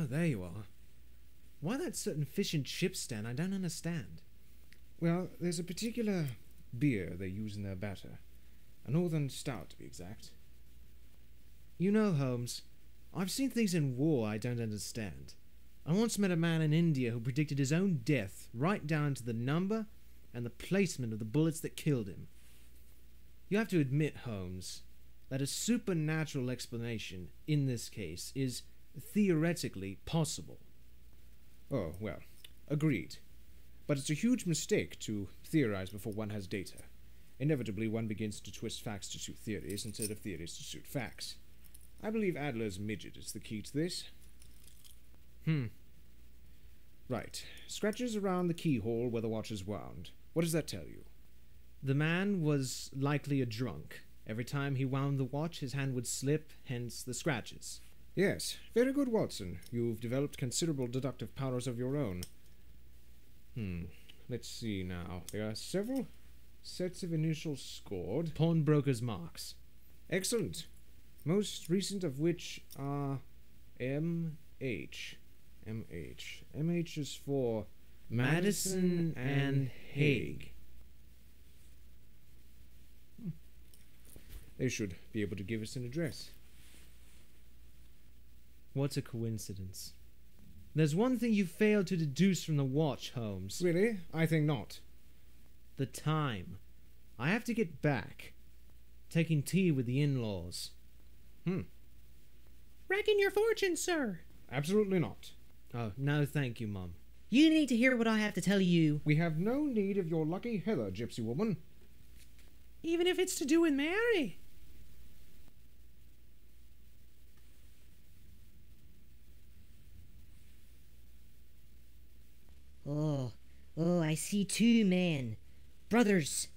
there you are. Why that certain fish and chip stand, I don't understand. Well, there's a particular beer they use in their batter. A northern stout, to be exact. You know, Holmes, I've seen things in war I don't understand. I once met a man in India who predicted his own death right down to the number and the placement of the bullets that killed him. You have to admit, Holmes, that a supernatural explanation in this case is theoretically possible. Oh, well, agreed. But it's a huge mistake to theorize before one has data. Inevitably, one begins to twist facts to suit theories instead of theories to suit facts. I believe Adler's midget is the key to this. Right. Scratches around the keyhole where the watch is wound. What does that tell you? The man was likely a drunk. Every time he wound the watch, his hand would slip, hence the scratches. Yes. Very good, Watson. You've developed considerable deductive powers of your own. Let's see now. There are several sets of initials scored. Pawnbroker's marks. Excellent. Most recent of which are M.H. M.H. M.H. is for Madison and Haig. They should be able to give us an address. What a coincidence. There's one thing you failed to deduce from the watch, Holmes. Really? I think not. The time. I have to get back. Taking tea with the in-laws. Reckon your fortune, sir. Absolutely not. Oh, no thank you, Mum. You need to hear what I have to tell you. We have no need of your lucky heather, gypsy woman. Even if it's to do with Mary. Oh, I see two men. Brothers.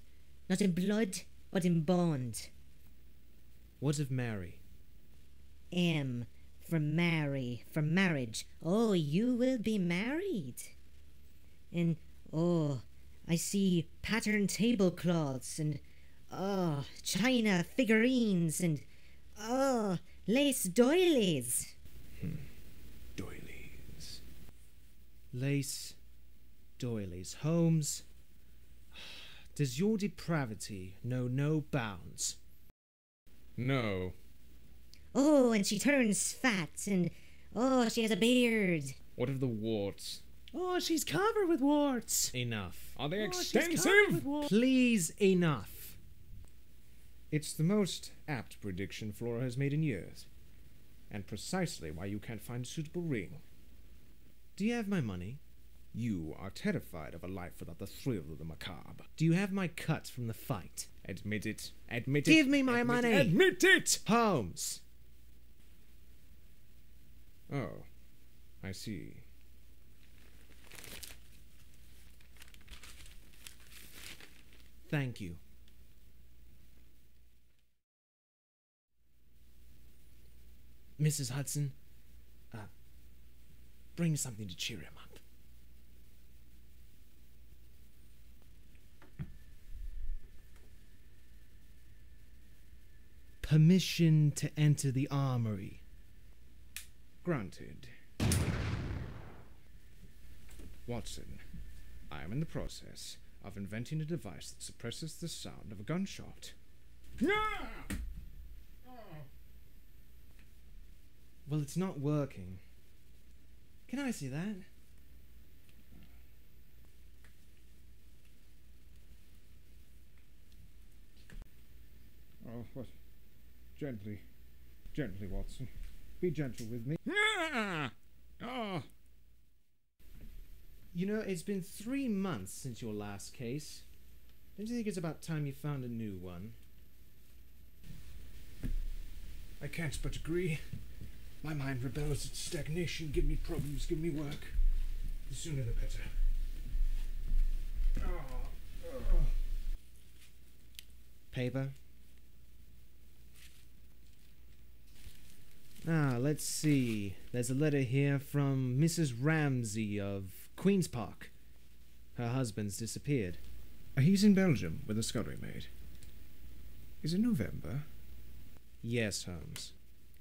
Not in blood, but in bond. What of Mary? M. For marry, for marriage. Oh, you will be married. And, I see patterned tablecloths and, china figurines and, lace doilies. Doilies. Lace doilies. Holmes, does your depravity know no bounds? No. Oh, and she turns fat and, she has a beard. What of the warts? Oh, she's covered with warts. Enough. Are they She's covered extensive? with warts. Please, enough. It's the most apt prediction Flora has made in years. And precisely why you can't find a suitable ring. Do you have my money? You are terrified of a life without the thrill of the macabre. Do you have my cut from the fight? Admit it. Admit it. Give me my money! Admit it! Holmes! Oh, I see. Thank you. Mrs. Hudson, bring something to cheer him up. Permission to enter the armory. Granted. Watson, I am in the process of inventing a device that suppresses the sound of a gunshot. Well, it's not working. Can I see that? Oh, what? Gently. Gently, Watson. Be gentle with me. Oh. You know, it's been 3 months since your last case. Don't you think it's about time you found a new one? I can't but agree. My mind rebels at stagnation. Give me problems, give me work. The sooner the better. Paper? Let's see. There's a letter here from Mrs. Ramsey of Queen's Park. Her husband's disappeared. He's in Belgium with a scullery maid. Is it November? Yes, Holmes.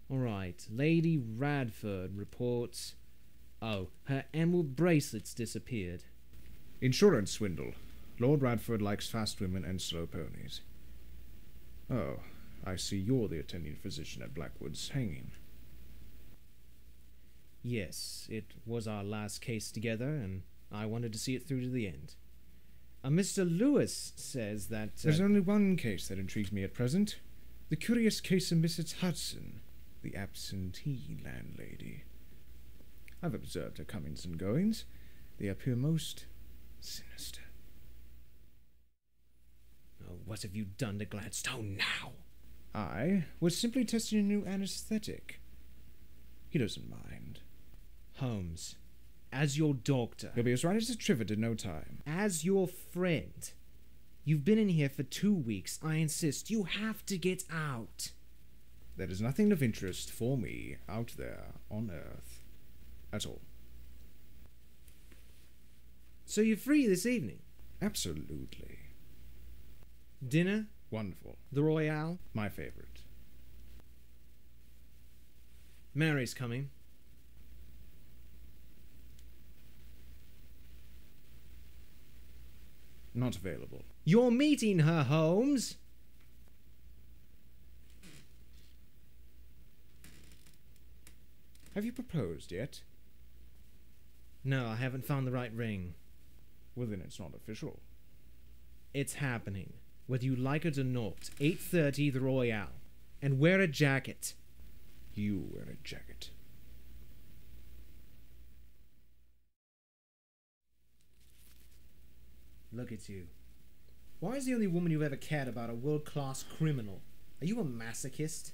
All right. Lady Radford reports Oh, her emerald bracelet's disappeared. Insurance swindle. Lord Radford likes fast women and slow ponies. Oh, I see you're the attending physician at Blackwood's hanging. Yes, it was our last case together, and I wanted to see it through to the end. Mr. Lewis says that... There's only one case that intrigues me at present. The curious case of Mrs. Hudson, the absentee landlady. I've observed her comings and goings. They appear most sinister. Oh, what have you done to Gladstone now? I was simply testing a new anesthetic. He doesn't mind. Holmes, as your doctor, He'll be as right as a trivet in no time. as your friend, you've been in here for 2 weeks. I insist, you have to get out. There is nothing of interest for me out there on Earth at all. So you're free this evening? Absolutely. Dinner? Wonderful. The Royale? My favorite. Mary's coming. Not available. You're meeting her, Holmes. Have you proposed yet? No, I haven't found the right ring. Well, then it's not official. It's happening. Whether you like it or not. 8:30, the Royale. And wear a jacket. You wear a jacket. Look at you. Why is the only woman you've ever cared about a world-class criminal? Are you a masochist?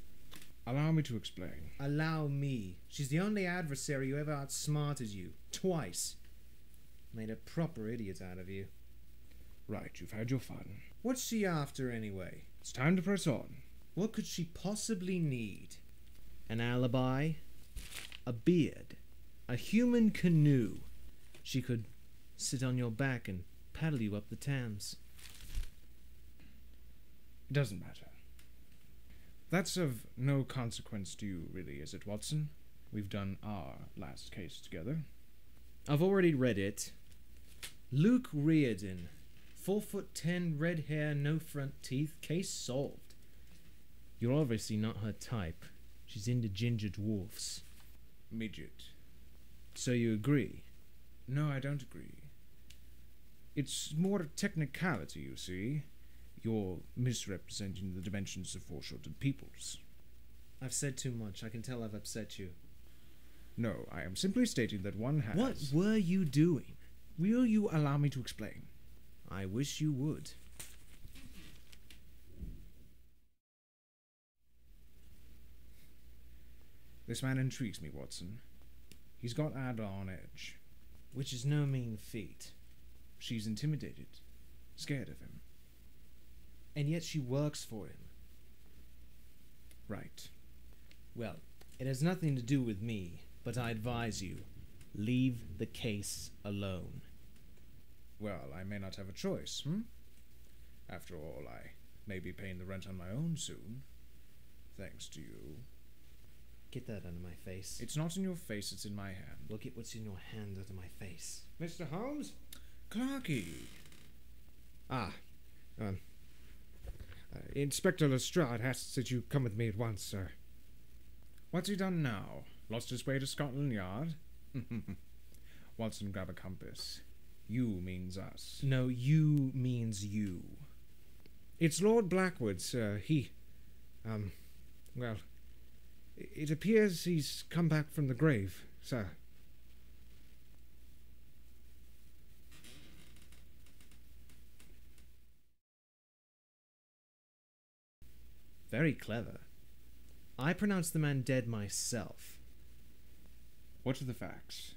Allow me to explain. Allow me. She's the only adversary who ever outsmarted you. Twice. Made a proper idiot out of you. Right, you've had your fun. What's she after, anyway? It's time to press on. What could she possibly need? An alibi? A beard? A human canoe? She could sit on your back and paddle you up the Thames. It doesn't matter. That's of no consequence to you, really, is it, Watson? We've done our last case together. I've already read it. Luke Reardon. 4'10", red hair, no front teeth. Case solved. You're obviously not her type. She's into ginger dwarfs. Midget. So you agree? No, I don't agree. It's more a technicality, you see. You're misrepresenting the dimensions of foreshortened peoples. I've said too much. I can tell I've upset you. No, I am simply stating that one has... What were you doing? Will you allow me to explain? I wish you would. This man intrigues me, Watson. He's got Adler on edge. Which is no mean feat. She's intimidated, scared of him. And yet she works for him. Right. Well, it has nothing to do with me, but I advise you, leave the case alone. Well, I may not have a choice, After all, I may be paying the rent on my own soon. Thanks to you. Get that out of my face. It's not in your face, it's in my hand. Well, get what's in your hand out of my face. Mr. Holmes? Clarky. Inspector Lestrade asks that you come with me at once, sir. What's he done now? Lost his way to Scotland Yard? Watson, grab a compass. You means us. No, you means you. It's Lord Blackwood, sir. Well, it appears he's come back from the grave, sir. Very clever. I pronounced the man dead myself. What are the facts?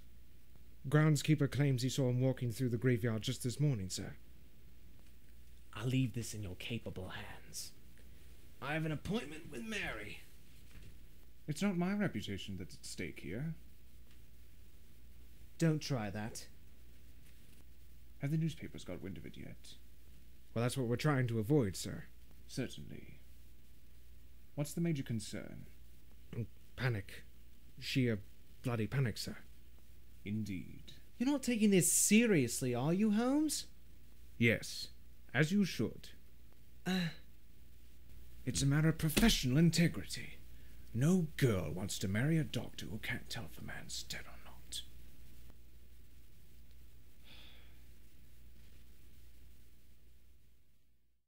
Groundskeeper claims he saw him walking through the graveyard just this morning, sir. I'll leave this in your capable hands. I have an appointment with Mary. It's not my reputation that's at stake here. Don't try that. Have the newspapers got wind of it yet? Well, that's what we're trying to avoid, sir. Certainly. What's the major concern? Panic. Sheer bloody panic, sir. Indeed. You're not taking this seriously, are you, Holmes? Yes, as you should. It's a matter of professional integrity. No girl wants to marry a doctor who can't tell if a man's dead or